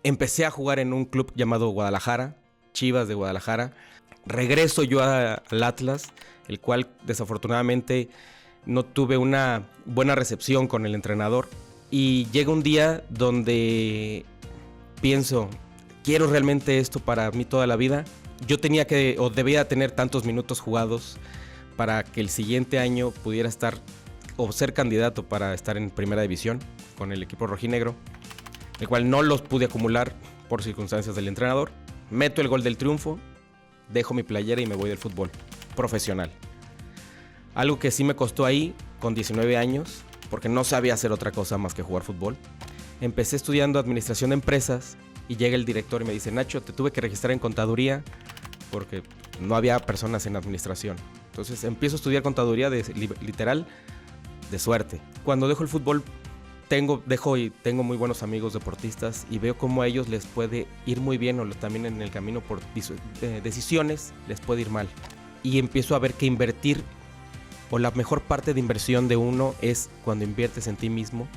Empecé a jugar en un club llamado Guadalajara, Chivas de Guadalajara. Regreso yo al Atlas, el cual desafortunadamente no tuve una buena recepción con el entrenador. Y llega un día donde pienso, ¿quiero realmente esto para mí toda la vida? Yo tenía que, o debía tener tantos minutos jugados para que el siguiente año pudiera estar o ser candidato para estar en primera división con el equipo rojinegro, el cual no los pude acumular por circunstancias del entrenador. Meto el gol del triunfo, dejo mi playera y me voy del fútbol profesional. Algo que sí me costó ahí, con 19 años, porque no sabía hacer otra cosa más que jugar fútbol. Empecé estudiando administración de empresas y llega el director y me dice, Nacho, te tuve que registrar en contaduría porque no había personas en administración. Entonces empiezo a estudiar contaduría literal de suerte. Cuando dejo el fútbol, tengo muy buenos amigos deportistas y veo cómo a ellos les puede ir muy bien o también en el camino por decisiones les puede ir mal. Y empiezo a ver que invertir o la mejor parte de inversión de uno es cuando inviertes en ti mismo,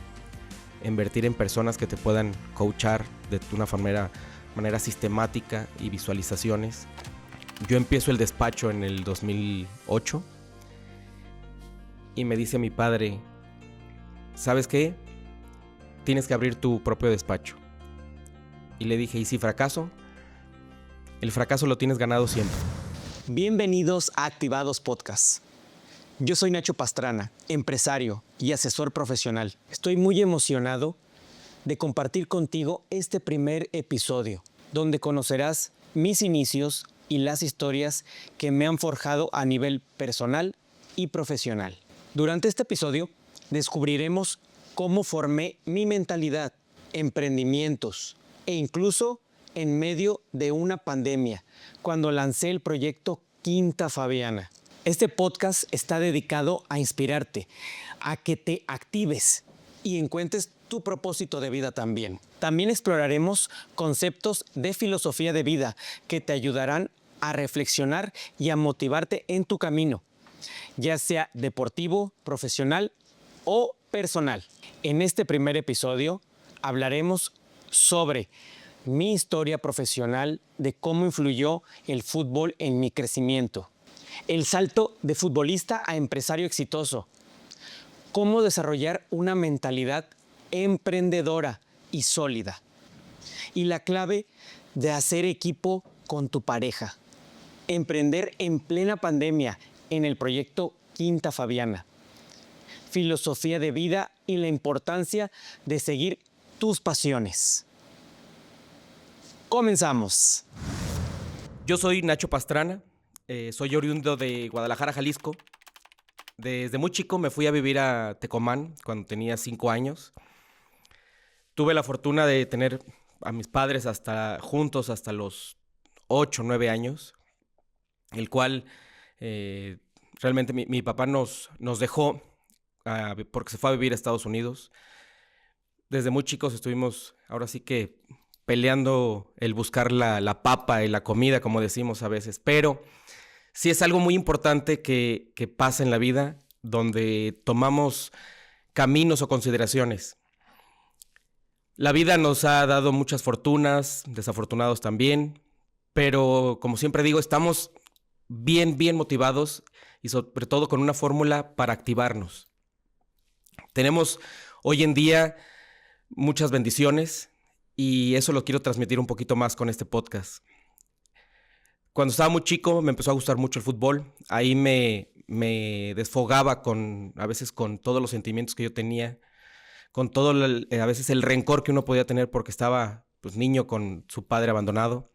invertir en personas que te puedan coachar de una manera sistemática y visualizaciones. Yo empiezo el despacho en el 2008 y me dice mi padre, ¿sabes qué? Tienes que abrir tu propio despacho. Y le dije, ¿y si fracaso? El fracaso lo tienes ganado siempre. Bienvenidos a Activados Podcast. Yo soy Nacho Pastrana, empresario y asesor profesional. Estoy muy emocionado de compartir contigo este primer episodio, donde conocerás mis inicios y las historias que me han forjado a nivel personal y profesional. Durante este episodio descubriremos cómo formé mi mentalidad, emprendimientos e incluso en medio de una pandemia, cuando lancé el proyecto Quinta Fabiana. Este podcast está dedicado a inspirarte, a que te actives y encuentres tu propósito de vida también. También exploraremos conceptos de filosofía de vida que te ayudarán a reflexionar y a motivarte en tu camino, ya sea deportivo, profesional o personal. En este primer episodio hablaremos sobre mi historia profesional, de cómo influyó el fútbol en mi crecimiento, el salto de futbolista a empresario exitoso, cómo desarrollar una mentalidad emprendedora y sólida, y la clave de hacer equipo con tu pareja, emprender en plena pandemia en el proyecto Quinta Fabiana, filosofía de vida y la importancia de seguir tus pasiones. Comenzamos. Yo soy Nacho Pastrana, soy oriundo de Guadalajara, Jalisco. Desde muy chico me fui a vivir a Tecomán cuando tenía 5 años. Tuve la fortuna de tener a mis padres juntos hasta los 8 o 9 años, el cual realmente mi papá nos dejó porque se fue a vivir a Estados Unidos. Desde muy chicos estuvimos ahora sí que peleando el buscar la papa y la comida, como decimos a veces, pero sí es algo muy importante que pasa en la vida, donde tomamos caminos o consideraciones. La vida nos ha dado muchas fortunas, desafortunados también, pero como siempre digo, estamos bien motivados y sobre todo con una fórmula para activarnos. Tenemos hoy en día muchas bendiciones y eso lo quiero transmitir un poquito más con este podcast. Cuando estaba muy chico me empezó a gustar mucho el fútbol. Ahí me desfogaba a veces con todos los sentimientos que yo tenía, con todo a veces el rencor que uno podía tener porque estaba niño con su padre abandonado.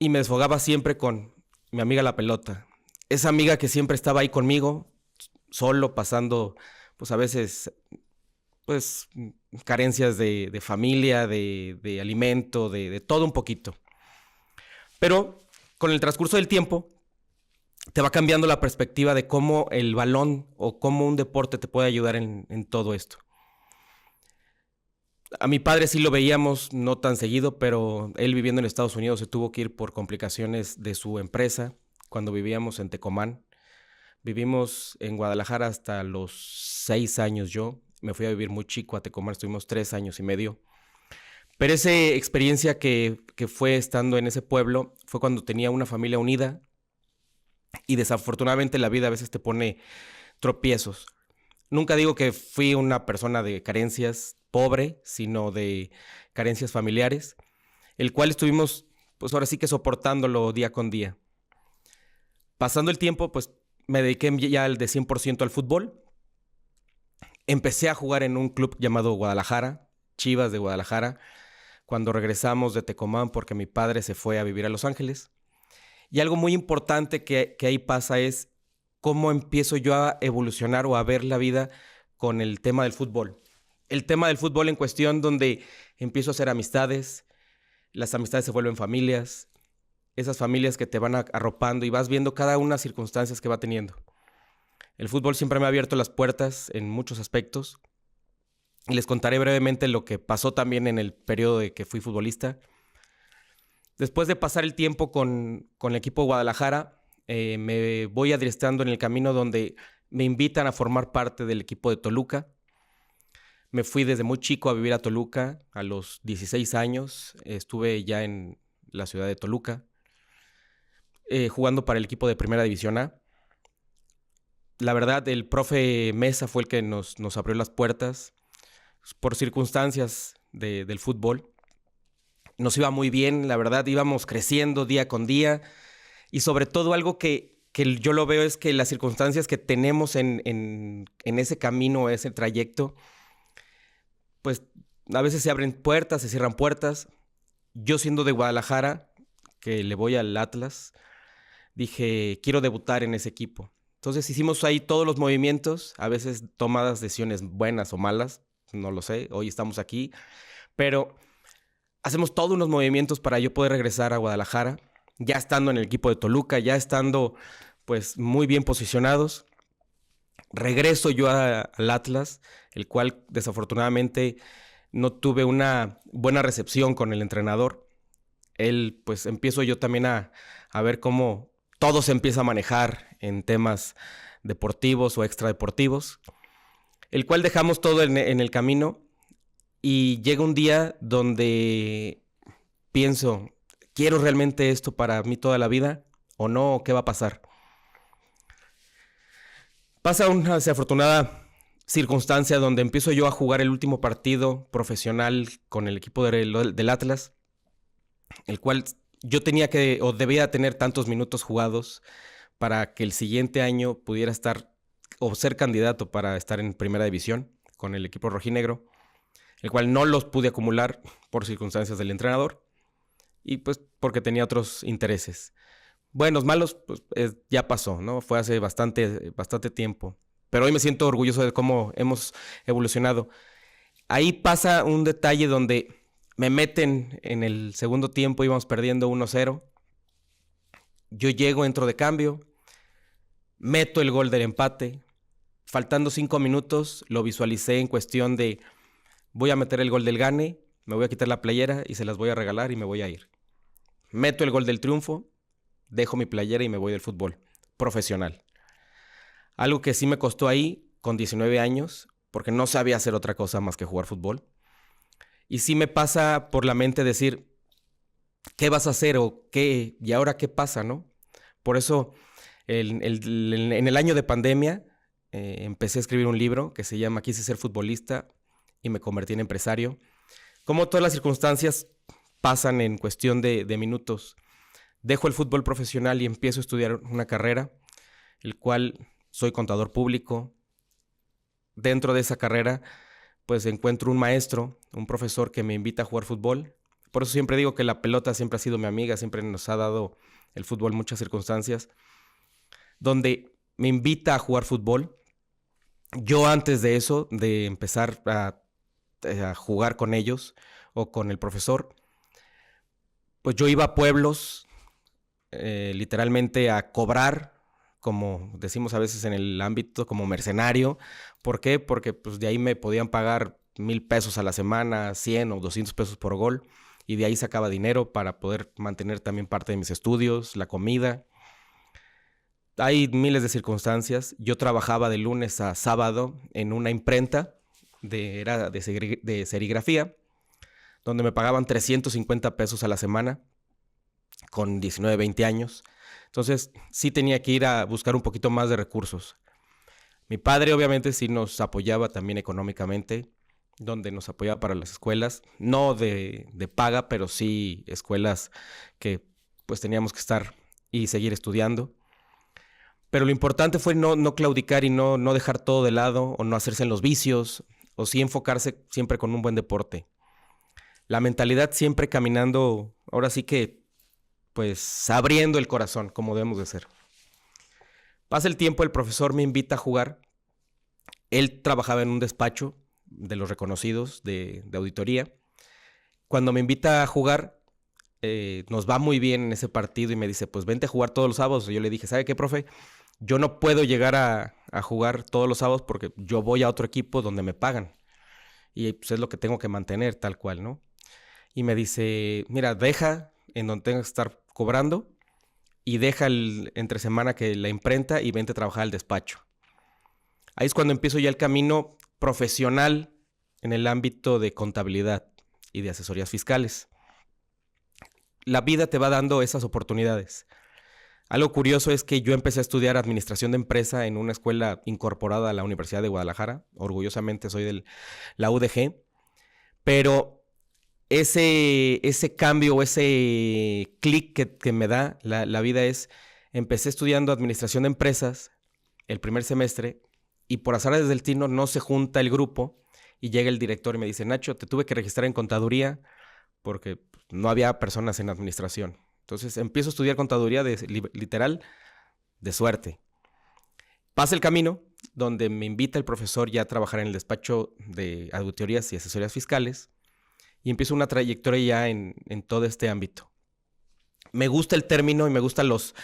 Y me desfogaba siempre con mi amiga la pelota. Esa amiga que siempre estaba ahí conmigo, solo pasando a veces carencias de familia, de alimento, de todo un poquito. Pero con el transcurso del tiempo te va cambiando la perspectiva de cómo el balón o cómo un deporte te puede ayudar en todo esto. A mi padre sí lo veíamos no tan seguido, pero él viviendo en Estados Unidos se tuvo que ir por complicaciones de su empresa cuando vivíamos en Tecomán. Vivimos en Guadalajara hasta los 6 años yo. Me fui a vivir muy chico a Tecomán, estuvimos 3 años y medio. Pero esa experiencia que fue estando en ese pueblo fue cuando tenía una familia unida y desafortunadamente la vida a veces te pone tropiezos. Nunca digo que fui una persona de carencias pobre, sino de carencias familiares, el cual estuvimos, pues ahora sí que soportándolo día con día. Pasando el tiempo, pues me dediqué ya de 100% al fútbol. Empecé a jugar en un club llamado Guadalajara, Chivas de Guadalajara, cuando regresamos de Tecomán porque mi padre se fue a vivir a Los Ángeles. Y algo muy importante que ahí pasa es cómo empiezo yo a evolucionar o a ver la vida con el tema del fútbol. El tema del fútbol en cuestión donde empiezo a hacer amistades, las amistades se vuelven familias, esas familias que te van arropando y vas viendo cada una de las circunstancias que va teniendo. El fútbol siempre me ha abierto las puertas en muchos aspectos. Y les contaré brevemente lo que pasó también en el periodo de que fui futbolista. Después de pasar el tiempo con el equipo de Guadalajara, me voy adiestrando en el camino donde me invitan a formar parte del equipo de Toluca. Me fui desde muy chico a vivir a Toluca, a los 16 años. Estuve ya en la ciudad de Toluca, jugando para el equipo de Primera División A. La verdad, el profe Mesa fue el que nos abrió las puertas por circunstancias del fútbol. Nos iba muy bien, la verdad, íbamos creciendo día con día y sobre todo algo que yo lo veo es que las circunstancias que tenemos en ese camino, ese trayecto, pues a veces se abren puertas, se cierran puertas. Yo siendo de Guadalajara, que le voy al Atlas, dije, quiero debutar en ese equipo. Entonces hicimos ahí todos los movimientos, a veces tomadas decisiones buenas o malas, no lo sé, hoy estamos aquí, pero hacemos todos unos movimientos para yo poder regresar a Guadalajara, ya estando en el equipo de Toluca, ya estando pues muy bien posicionados. Regreso yo al Atlas, el cual desafortunadamente no tuve una buena recepción con el entrenador. Él, pues empiezo yo también a ver cómo todo se empieza a manejar en temas deportivos o extradeportivos, el cual dejamos todo en el camino y llega un día donde pienso, ¿quiero realmente esto para mí toda la vida o no? ¿Qué va a pasar? Pasa una desafortunada circunstancia donde empiezo yo a jugar el último partido profesional con el equipo del Atlas, el cual yo tenía que o debía tener tantos minutos jugados para que el siguiente año pudiera estar o ser candidato para estar en Primera División con el equipo rojinegro, el cual no los pude acumular por circunstancias del entrenador y pues porque tenía otros intereses. Buenos, malos, pues ya pasó, ¿no? Fue hace bastante tiempo. Pero hoy me siento orgulloso de cómo hemos evolucionado. Ahí pasa un detalle donde me meten en el segundo tiempo, íbamos perdiendo 1-0. Yo llego, entro de cambio, meto el gol del empate. Faltando 5 minutos, lo visualicé en cuestión de voy a meter el gol del gane, me voy a quitar la playera y se las voy a regalar y me voy a ir. Meto el gol del triunfo, dejo mi playera y me voy del fútbol profesional. Algo que sí me costó ahí, con 19 años, porque no sabía hacer otra cosa más que jugar fútbol. Y sí me pasa por la mente decir, ¿qué vas a hacer o qué? ¿Y ahora qué pasa, no? Por eso, en el año de pandemia, empecé a escribir un libro que se llama Quise ser futbolista y me convertí en empresario. Como todas las circunstancias pasan en cuestión de minutos. Dejo el fútbol profesional y empiezo a estudiar una carrera, el cual soy contador público. Dentro de esa carrera, pues encuentro un maestro, un profesor que me invita a jugar fútbol. Por eso siempre digo que la pelota siempre ha sido mi amiga, siempre nos ha dado el fútbol muchas circunstancias, donde me invita a jugar fútbol. Yo antes de eso, de empezar a jugar con ellos o con el profesor, pues yo iba a pueblos, literalmente a cobrar, como decimos a veces en el ámbito, como mercenario. ¿Por qué? Porque pues, de ahí me podían pagar 1,000 pesos a la semana, 100 o 200 pesos por gol, y de ahí sacaba dinero para poder mantener también parte de mis estudios, la comida. Hay miles de circunstancias. Yo trabajaba de lunes a sábado en una imprenta, era de serigrafía, donde me pagaban 350 pesos a la semana, con 19, 20 años. Entonces, sí tenía que ir a buscar un poquito más de recursos. Mi padre, obviamente, sí nos apoyaba también económicamente, donde nos apoyaba para las escuelas, no de paga, pero sí escuelas que pues teníamos que estar y seguir estudiando. Pero lo importante fue no claudicar y no dejar todo de lado o no hacerse en los vicios, o sí enfocarse siempre con un buen deporte. La mentalidad siempre caminando, ahora sí que pues abriendo el corazón, como debemos de ser. Pasa el tiempo, el profesor me invita a jugar. Él trabajaba en un despacho de los reconocidos de auditoría. Cuando me invita a jugar, nos va muy bien en ese partido y me dice, pues vente a jugar todos los sábados. Y yo le dije, ¿sabe qué, profe? Yo no puedo llegar a jugar todos los sábados porque yo voy a otro equipo donde me pagan. Y pues es lo que tengo que mantener, tal cual, ¿no? Y me dice, mira, deja en donde tengas que estar cobrando y deja entre semana que la imprenta y vente a trabajar al despacho. Ahí es cuando empiezo ya el camino profesional en el ámbito de contabilidad y de asesorías fiscales. La vida te va dando esas oportunidades. Algo curioso es que yo empecé a estudiar administración de empresa en una escuela incorporada a la Universidad de Guadalajara. Orgullosamente soy de la UDG. Pero ese cambio o ese clic que me da la vida es, empecé estudiando administración de empresas el primer semestre y por azares del destino no se junta el grupo y llega el director y me dice, Nacho, te tuve que registrar en contaduría porque no había personas en administración. Entonces empiezo a estudiar contaduría literal de suerte. Pasa el camino donde me invita el profesor ya a trabajar en el despacho de auditorías y asesorías fiscales y empiezo una trayectoria ya en todo este ámbito. Me gusta el término y me gustan los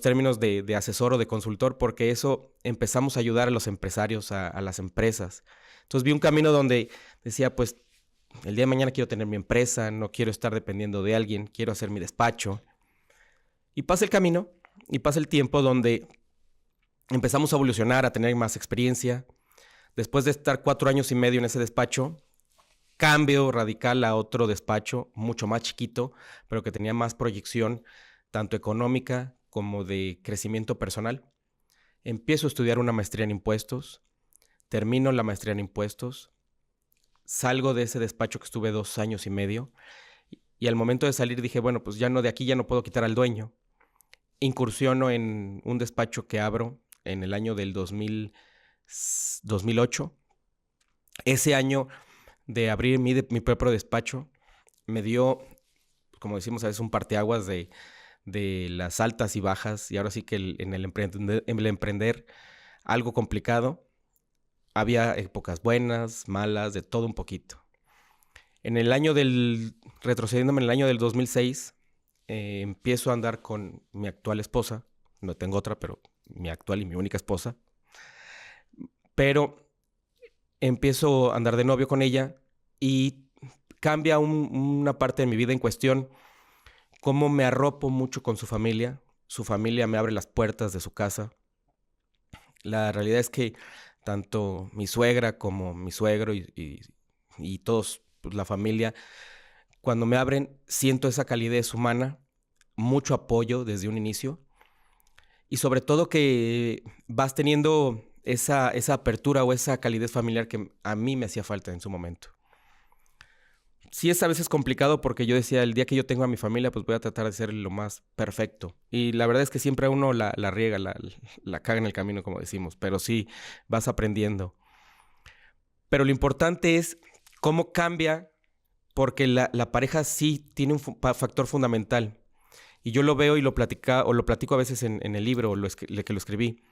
términos de asesor o de consultor porque eso empezamos a ayudar a los empresarios, a las empresas. Entonces vi un camino donde decía, pues el día de mañana quiero tener mi empresa, no quiero estar dependiendo de alguien, quiero hacer mi despacho. Y pasa el camino y pasa el tiempo donde empezamos a evolucionar, a tener más experiencia. Después de estar 4 años y medio en ese despacho, cambio radical a otro despacho, mucho más chiquito, pero que tenía más proyección, tanto económica como de crecimiento personal. Empiezo a estudiar una maestría en impuestos, termino la maestría en impuestos, salgo de ese despacho que estuve 2 años y medio y al momento de salir dije, bueno, pues ya no, de aquí ya no puedo quitar al dueño. Incursiono en un despacho que abro en el año del 2008. Ese año de abrir mi propio despacho me dio, como decimos a veces, un parteaguas de las altas y bajas, y ahora sí que en el emprender algo complicado. Había épocas buenas, malas, de todo un poquito. Retrocediéndome en el año del 2006, empiezo a andar con mi actual esposa. No tengo otra, pero mi actual y mi única esposa. Pero empiezo a andar de novio con ella y cambia una parte de mi vida en cuestión. Cómo me arropo mucho con su familia. Su familia me abre las puertas de su casa. La realidad es que tanto mi suegra como mi suegro y todos, pues, la familia, cuando me abren, siento esa calidez humana, mucho apoyo desde un inicio y sobre todo que vas teniendo esa apertura o esa calidez familiar que a mí me hacía falta en su momento. Sí es a veces complicado porque yo decía, el día que yo tengo a mi familia, pues voy a tratar de ser lo más perfecto. Y la verdad es que siempre uno la riega, la caga en el camino, como decimos, pero sí vas aprendiendo. Pero lo importante es cómo cambia, porque la pareja sí tiene un factor fundamental. Y yo lo veo y lo platico a veces en el libro que lo escribí.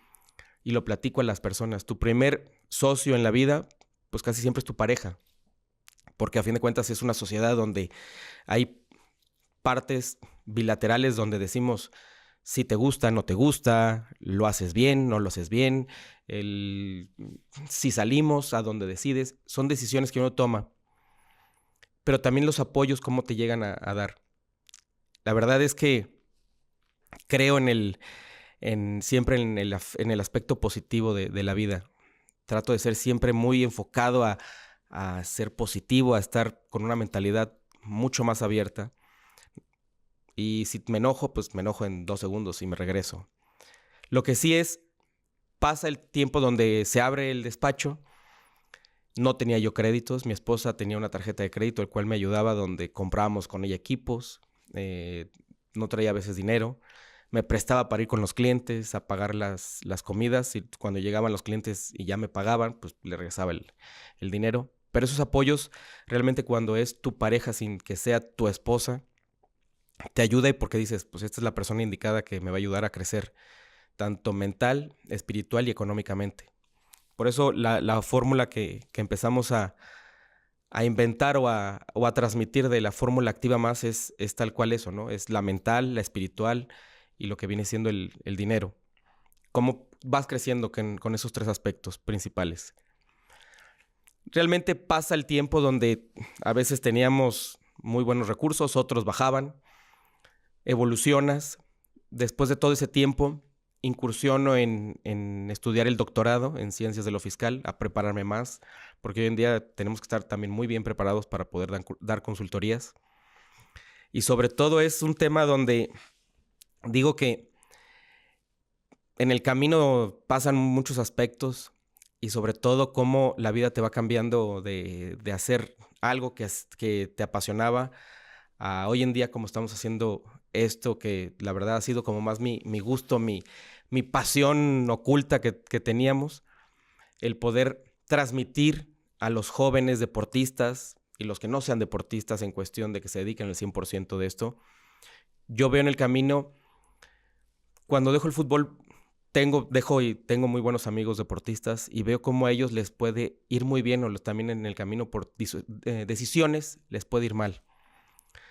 Y lo platico a las personas. Tu primer socio en la vida, pues casi siempre es tu pareja. Porque a fin de cuentas es una sociedad donde hay partes bilaterales donde decimos si te gusta, no te gusta, lo haces bien, no lo haces bien, si salimos, a donde decides. Son decisiones que uno toma. Pero también los apoyos, cómo te llegan a dar. La verdad es que creo siempre en el aspecto positivo de la vida. Trato de ser siempre muy enfocado a ser positivo, a estar con una mentalidad mucho más abierta. Y si me enojo, pues me enojo en 2 segundos y me regreso. Lo que sí es, pasa el tiempo donde se abre el despacho. No tenía yo créditos. Mi esposa tenía una tarjeta de crédito, el cual me ayudaba, donde comprábamos con ella equipos. No traía a veces dinero. Me prestaba para ir con los clientes a pagar las comidas. Y cuando llegaban los clientes y ya me pagaban, pues le regresaba el dinero. Pero esos apoyos, realmente cuando es tu pareja sin que sea tu esposa, te ayuda, y porque dices, pues esta es la persona indicada que me va a ayudar a crecer, tanto mental, espiritual y económicamente. Por eso la fórmula que empezamos a inventar o a transmitir de la fórmula Activa Más es tal cual eso, ¿no? Es la mental, la espiritual y lo que viene siendo el dinero. Cómo vas creciendo con esos 3 aspectos principales. Realmente pasa el tiempo donde a veces teníamos muy buenos recursos, otros bajaban. Evolucionas. Después de todo ese tiempo, incursiono en estudiar el doctorado en Ciencias de lo Fiscal, a prepararme más, porque hoy en día tenemos que estar también muy bien preparados para poder dar consultorías. Y sobre todo es un tema donde digo que en el camino pasan muchos aspectos, y sobre todo cómo la vida te va cambiando de hacer algo que te apasionaba a hoy en día como estamos haciendo esto, que la verdad ha sido como más mi gusto, mi pasión oculta que teníamos, el poder transmitir a los jóvenes deportistas y los que no sean deportistas en cuestión de que se dediquen el 100% de esto. Yo veo en el camino, cuando dejo el fútbol, tengo muy buenos amigos deportistas y veo cómo a ellos les puede ir muy bien, o también en el camino por decisiones les puede ir mal.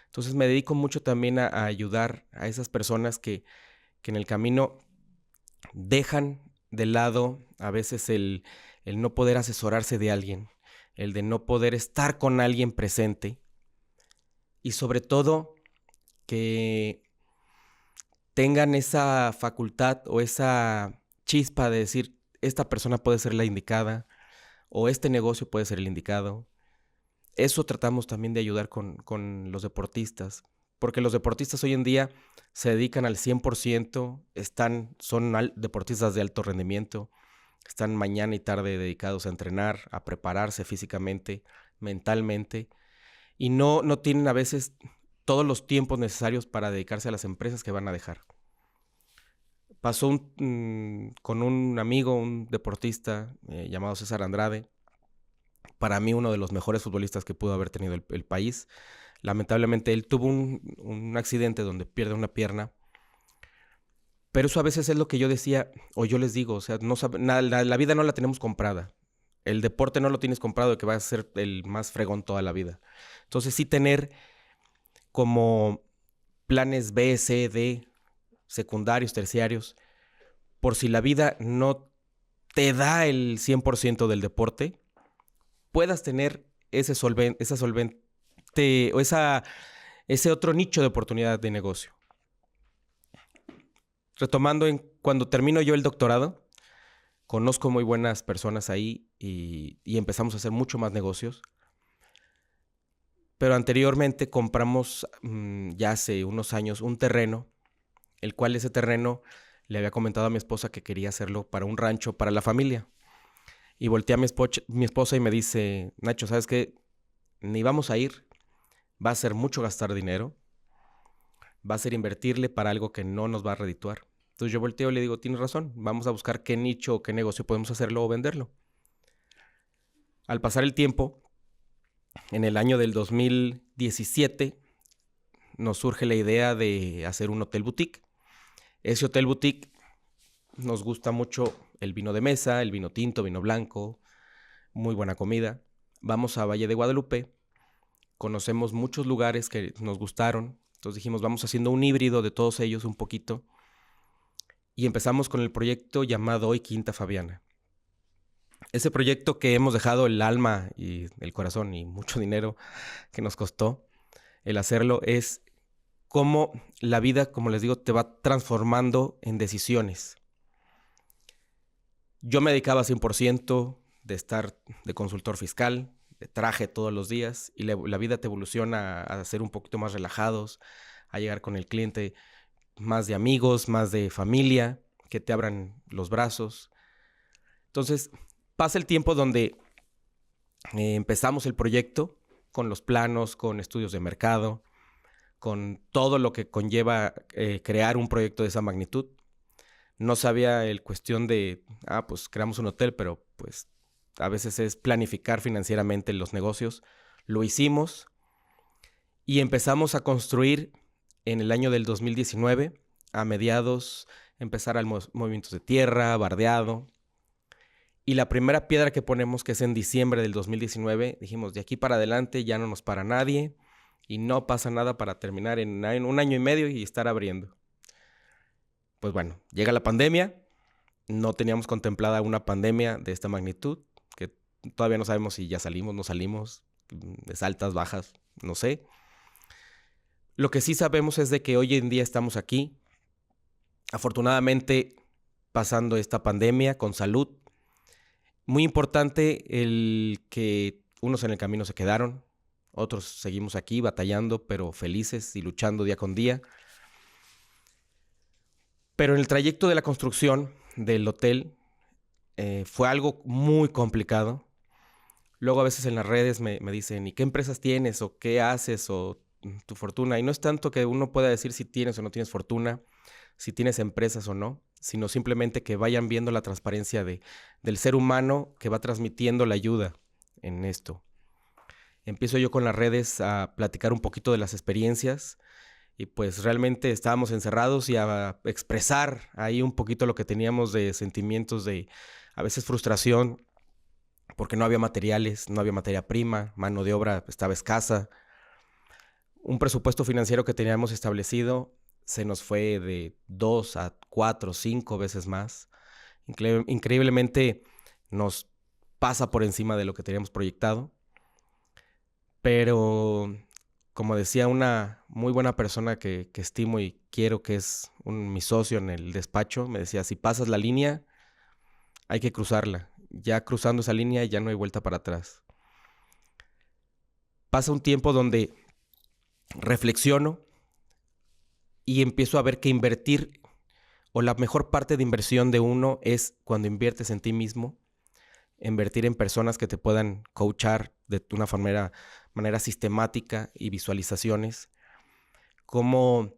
Entonces me dedico mucho también a ayudar a esas personas que en el camino dejan de lado a veces el no poder asesorarse de alguien, el de no poder estar con alguien presente, y sobre todo que tengan esa facultad o esa chispa de decir, esta persona puede ser la indicada o este negocio puede ser el indicado. Eso tratamos también de ayudar con los deportistas, porque los deportistas hoy en día se dedican al 100%, son deportistas de alto rendimiento, están mañana y tarde dedicados a entrenar, a prepararse físicamente, mentalmente, y no tienen a veces todos los tiempos necesarios para dedicarse a las empresas que van a dejar. Pasó con un amigo, un deportista llamado César Andrade, para mí uno de los mejores futbolistas que pudo haber tenido el país. Lamentablemente él tuvo un accidente donde pierde una pierna, pero eso a veces es lo que yo decía, o yo les digo, o sea, la vida no la tenemos comprada. El deporte no lo tienes comprado de que vas a ser el más fregón toda la vida. Entonces sí tener como planes B, C, D, secundarios, terciarios, por si la vida no te da el 100% del deporte, puedas tener ese otro nicho de oportunidad de negocio. Retomando, cuando termino yo el doctorado, conozco muy buenas personas ahí y empezamos a hacer mucho más negocios. Pero anteriormente compramos, ya hace unos años, un terreno, el cual ese terreno le había comentado a mi esposa que quería hacerlo para un rancho para la familia. Y volteé a mi esposa y me dice, Nacho, ¿sabes qué? Ni vamos a ir, va a ser mucho gastar dinero, va a ser invertirle para algo que no nos va a redituar. Entonces yo volteo y le digo, tienes razón, vamos a buscar qué nicho o qué negocio podemos hacerlo o venderlo. Al pasar el tiempo, en el año del 2017, nos surge la idea de hacer un hotel boutique. Ese hotel boutique nos gusta mucho el vino de mesa, el vino tinto, vino blanco, muy buena comida. Vamos a Valle de Guadalupe, conocemos muchos lugares que nos gustaron, entonces dijimos, vamos haciendo un híbrido de todos ellos un poquito, y empezamos con el proyecto llamado hoy Quinta Fabiana. Ese proyecto que hemos dejado el alma y el corazón y mucho dinero que nos costó el hacerlo, es cómo la vida, como les digo, te va transformando en decisiones. Yo me dedicaba 100% de estar de consultor fiscal, de traje todos los días y la vida te evoluciona a ser un poquito más relajados, a llegar con el cliente más de amigos, más de familia, que te abran los brazos. Entonces, pasa el tiempo donde empezamos el proyecto con los planos, con estudios de mercado, con todo lo que conlleva crear un proyecto de esa magnitud. No sabía el cuestión de, pues creamos un hotel, pero pues a veces es planificar financieramente los negocios. Lo hicimos y empezamos a construir en el año del 2019, a mediados, empezar al movimientos de tierra, bardeado. Y la primera piedra que ponemos, que es en diciembre del 2019, dijimos, de aquí para adelante ya no nos para nadie y no pasa nada para terminar en un año y medio y estar abriendo. Pues bueno, llega la pandemia, no teníamos contemplada una pandemia de esta magnitud, que todavía no sabemos si ya salimos, no salimos, es altas, bajas, no sé. Lo que sí sabemos es de que hoy en día estamos aquí, afortunadamente pasando esta pandemia con salud. Muy importante el que unos en el camino se quedaron, otros seguimos aquí batallando, pero felices y luchando día con día. Pero en el trayecto de la construcción del hotel fue algo muy complicado. Luego a veces en las redes me dicen, ¿y qué empresas tienes? ¿O qué haces? ¿O tu fortuna? Y no es tanto que uno pueda decir si tienes o no tienes fortuna, si tienes empresas o no, sino simplemente que vayan viendo la transparencia del ser humano que va transmitiendo la ayuda en esto. Empiezo yo con las redes a platicar un poquito de las experiencias y pues realmente estábamos encerrados y a expresar ahí un poquito lo que teníamos de sentimientos de a veces frustración porque no había materiales, no había materia prima, mano de obra estaba escasa. Un presupuesto financiero que teníamos establecido se nos fue de 2 a 4, 5 veces más. Increíblemente nos pasa por encima de lo que teníamos proyectado. Pero, como decía una muy buena persona que estimo y quiero, que es mi socio en el despacho, me decía, si pasas la línea, hay que cruzarla. Ya cruzando esa línea ya no hay vuelta para atrás. Pasa un tiempo donde reflexiono y empiezo a ver que invertir, o la mejor parte de inversión de uno es cuando inviertes en ti mismo, invertir en personas que te puedan coachar de una manera sistemática y visualizaciones. Cómo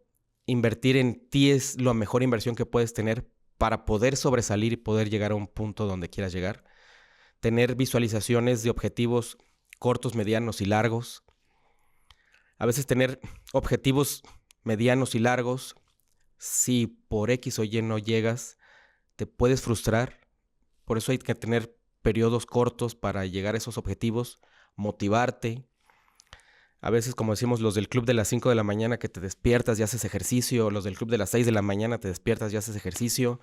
invertir en ti es la mejor inversión que puedes tener para poder sobresalir y poder llegar a un punto donde quieras llegar. Tener visualizaciones de objetivos cortos, medianos y largos. A veces tener objetivos medianos y largos, si por X o Y no llegas, te puedes frustrar. Por eso hay que tener periodos cortos para llegar a esos objetivos, motivarte. A veces, como decimos, los del club de las 5 de la mañana que te despiertas y haces ejercicio, los del club de las 6 de la mañana te despiertas y haces ejercicio.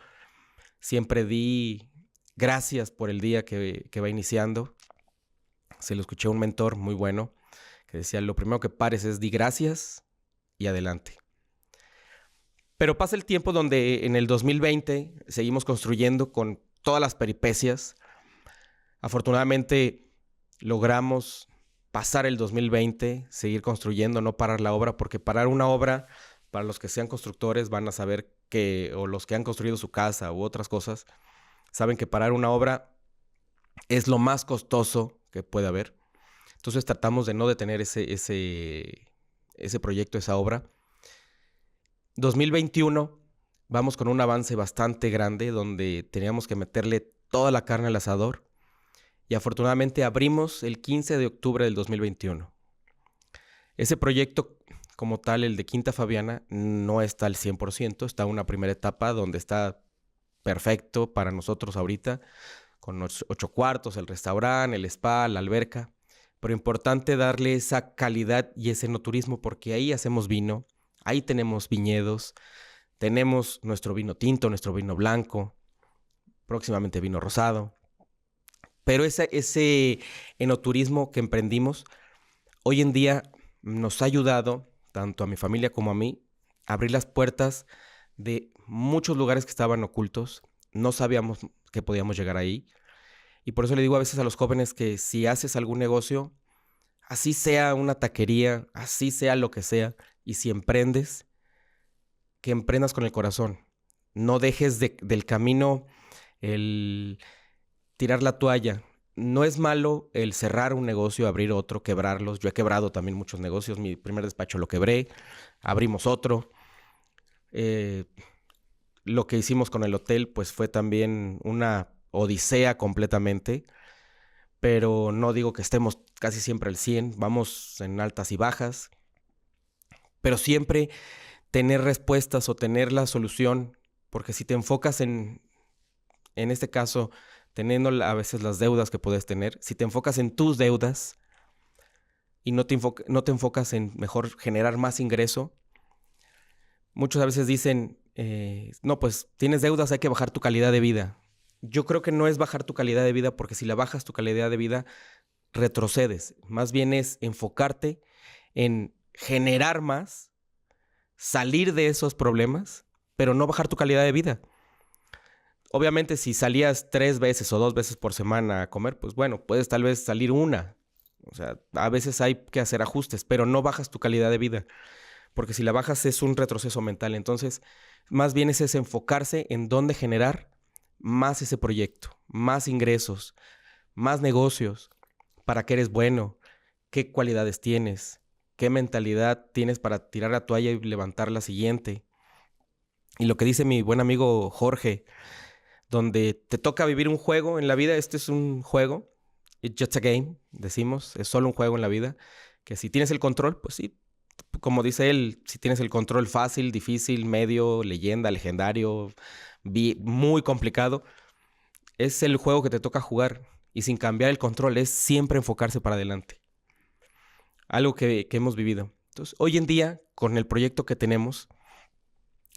Siempre di gracias por el día que va iniciando. Se lo escuché a un mentor muy bueno que decía, lo primero que pares es di gracias y adelante. Pero pasa el tiempo donde en el 2020 seguimos construyendo con todas las peripecias. Afortunadamente logramos pasar el 2020, seguir construyendo, no parar la obra, porque parar una obra, para los que sean constructores van a saber que, o los que han construido su casa u otras cosas, saben que parar una obra es lo más costoso que puede haber. Entonces tratamos de no detener ese proyecto, esa obra. 2021 vamos con un avance bastante grande donde teníamos que meterle toda la carne al asador y afortunadamente abrimos el 15 de octubre del 2021. Ese proyecto como tal, el de Quinta Fabiana, no está al 100%, está una primera etapa donde está perfecto para nosotros ahorita, con 8 cuartos, el restaurante, el spa, la alberca, pero importante darle esa calidad y ese enoturismo porque ahí hacemos vino, ahí tenemos viñedos, tenemos nuestro vino tinto, nuestro vino blanco, próximamente vino rosado. Pero ese enoturismo que emprendimos hoy en día nos ha ayudado, tanto a mi familia como a mí, a abrir las puertas de muchos lugares que estaban ocultos. No sabíamos que podíamos llegar ahí. Y por eso le digo a veces a los jóvenes que si haces algún negocio, así sea una taquería, así sea lo que sea, y si emprendes, que emprendas con el corazón. No dejes del camino el tirar la toalla. No es malo el cerrar un negocio, abrir otro, quebrarlos. Yo he quebrado también muchos negocios. Mi primer despacho lo quebré, abrimos otro. Eh, lo que hicimos con el hotel pues fue también una odisea completamente, pero no digo que estemos casi siempre al 100, vamos en altas y bajas, pero siempre tener respuestas o tener la solución, porque si te enfocas en este caso, teniendo a veces las deudas que puedes tener, si te enfocas en tus deudas y no te enfocas en mejor generar más ingreso, muchos a veces dicen, no, pues tienes deudas, hay que bajar tu calidad de vida. Yo creo que no es bajar tu calidad de vida, porque si la bajas tu calidad de vida, retrocedes. Más bien es enfocarte en generar más, salir de esos problemas, pero no bajar tu calidad de vida. Obviamente, si salías 3 veces o 2 veces por semana a comer, pues bueno, puedes tal vez salir una. O sea, a veces hay que hacer ajustes, pero no bajas tu calidad de vida, porque si la bajas es un retroceso mental. Entonces, más bien es enfocarse en dónde generar más ese proyecto, más ingresos, más negocios, para qué eres bueno, qué cualidades tienes, qué mentalidad tienes para tirar la toalla y levantar la siguiente. Y lo que dice mi buen amigo Jorge, donde te toca vivir un juego en la vida, este es un juego, it's just a game, decimos, es solo un juego en la vida, que si tienes el control, pues sí, como dice él, si tienes el control fácil, difícil, medio, leyenda, legendario, muy complicado, es el juego que te toca jugar, y sin cambiar el control, es siempre enfocarse para adelante. Algo que hemos vivido. Entonces, hoy en día, con el proyecto que tenemos,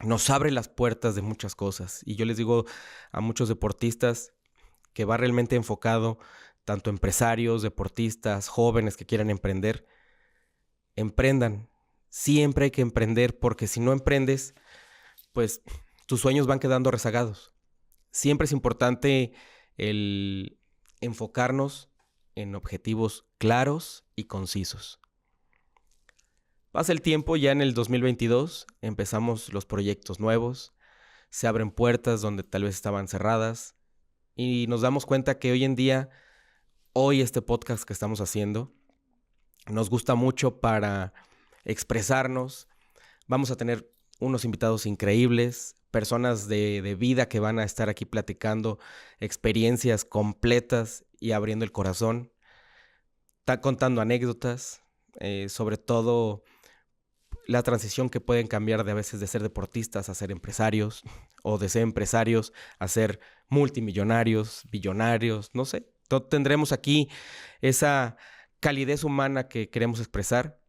nos abre las puertas de muchas cosas. Y yo les digo a muchos deportistas que va realmente enfocado, tanto empresarios, deportistas, jóvenes que quieran emprender, emprendan. Siempre hay que emprender, porque si no emprendes, pues tus sueños van quedando rezagados. Siempre es importante el enfocarnos en objetivos claros y concisos. Pasa el tiempo, ya en el 2022 empezamos los proyectos nuevos, se abren puertas donde tal vez estaban cerradas y nos damos cuenta que hoy en día, hoy este podcast que estamos haciendo, nos gusta mucho para expresarnos. Vamos a tener unos invitados increíbles, personas de vida que van a estar aquí platicando experiencias completas y abriendo el corazón, contando anécdotas, sobre todo la transición que pueden cambiar de a veces de ser deportistas a ser empresarios, o de ser empresarios a ser multimillonarios, billonarios, no sé. Tendremos aquí esa calidez humana que queremos expresar,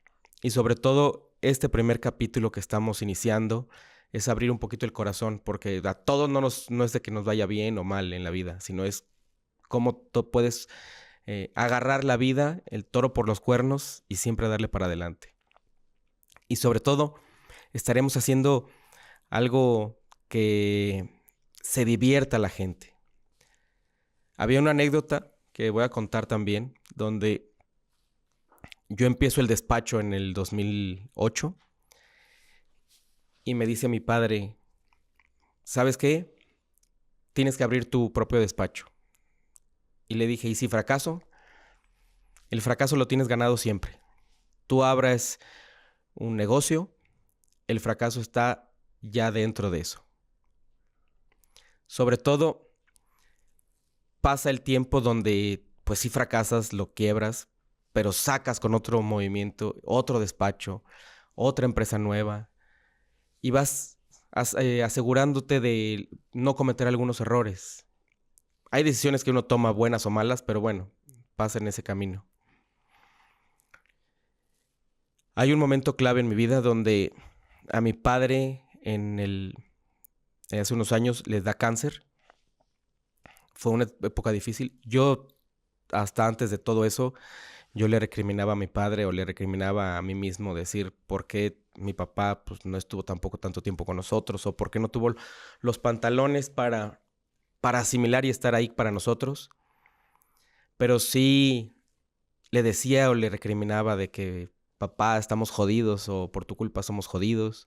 y sobre todo este primer capítulo que estamos iniciando es abrir un poquito el corazón, porque a todos no es de que nos vaya bien o mal en la vida, sino es cómo puedes agarrar la vida, el toro por los cuernos, y siempre darle para adelante. Y sobre todo, estaremos haciendo algo que se divierta a la gente. Había una anécdota que voy a contar también, donde yo empiezo el despacho en el 2008 y me dice mi padre, ¿sabes qué? Tienes que abrir tu propio despacho. Y le dije, ¿y si fracaso? El fracaso lo tienes ganado siempre. Tú abras un negocio, el fracaso está ya dentro de eso. Sobre todo, pasa el tiempo donde pues sí fracasas, lo quiebras, pero sacas con otro movimiento, otro despacho, otra empresa nueva, y vas asegurándote de no cometer algunos errores. Hay decisiones que uno toma, buenas o malas, pero bueno, pasa en ese camino. Hay un momento clave en mi vida donde a mi padre hace unos años les da cáncer. Fue una época difícil. Yo, hasta antes de todo eso, yo le recriminaba a mi padre o le recriminaba a mí mismo decir por qué mi papá pues, no estuvo tampoco tanto tiempo con nosotros, o por qué no tuvo los pantalones para asimilar y estar ahí para nosotros. pero sí le decía o le recriminaba de que papá, estamos jodidos o por tu culpa somos jodidos.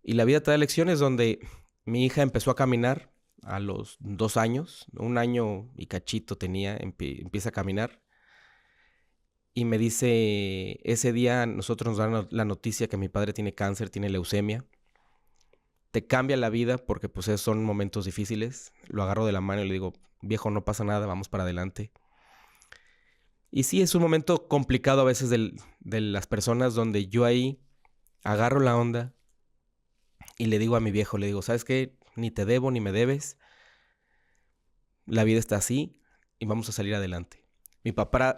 Y la vida te da lecciones donde mi hija empezó a caminar a los 2 años, 1 año y cachito tenía, empieza a caminar. Y me dice, ese día nosotros nos dan la noticia que mi padre tiene cáncer, tiene leucemia. Te cambia la vida porque pues son momentos difíciles. Lo agarro de la mano y le digo, viejo, no pasa nada, vamos para adelante. Y sí, es un momento complicado a veces de las personas donde yo ahí agarro la onda y le digo a mi viejo, le digo, ¿sabes qué? Ni te debo ni me debes. La vida está así y vamos a salir adelante. Mi papá,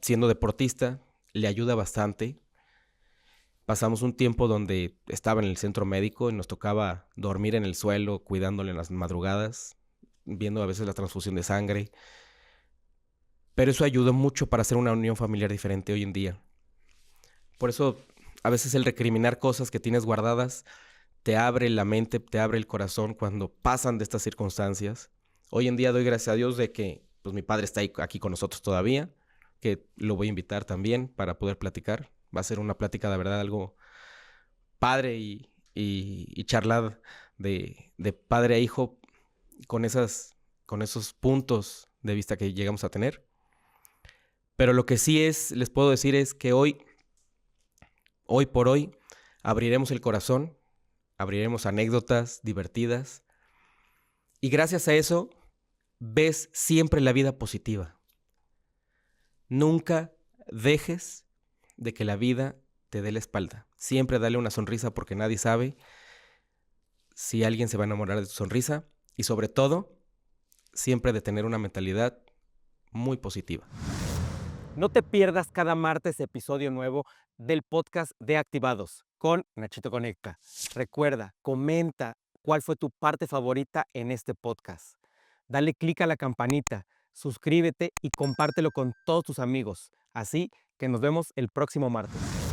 siendo deportista, le ayuda bastante. Pasamos un tiempo donde estaba en el centro médico y nos tocaba dormir en el suelo, cuidándole en las madrugadas, viendo a veces la transfusión de sangre. Pero eso ayudó mucho para hacer una unión familiar diferente hoy en día. Por eso, a veces el recriminar cosas que tienes guardadas te abre la mente, te abre el corazón cuando pasan de estas circunstancias. Hoy en día doy gracias a Dios de que pues, mi padre está aquí con nosotros todavía, que lo voy a invitar también para poder platicar. Va a ser una plática de verdad algo padre y charlar de padre a hijo con esos puntos de vista que llegamos a tener. Pero lo que sí les puedo decir es que hoy por hoy, abriremos el corazón, abriremos anécdotas divertidas y gracias a eso ves siempre la vida positiva. Nunca dejes de que la vida te dé la espalda. Siempre dale una sonrisa porque nadie sabe si alguien se va a enamorar de tu sonrisa y sobre todo, siempre de tener una mentalidad muy positiva. No te pierdas cada martes episodio nuevo del podcast de Activados con Nachito Conecta. Recuerda, comenta cuál fue tu parte favorita en este podcast. Dale click a la campanita, suscríbete y compártelo con todos tus amigos. Así que nos vemos el próximo martes.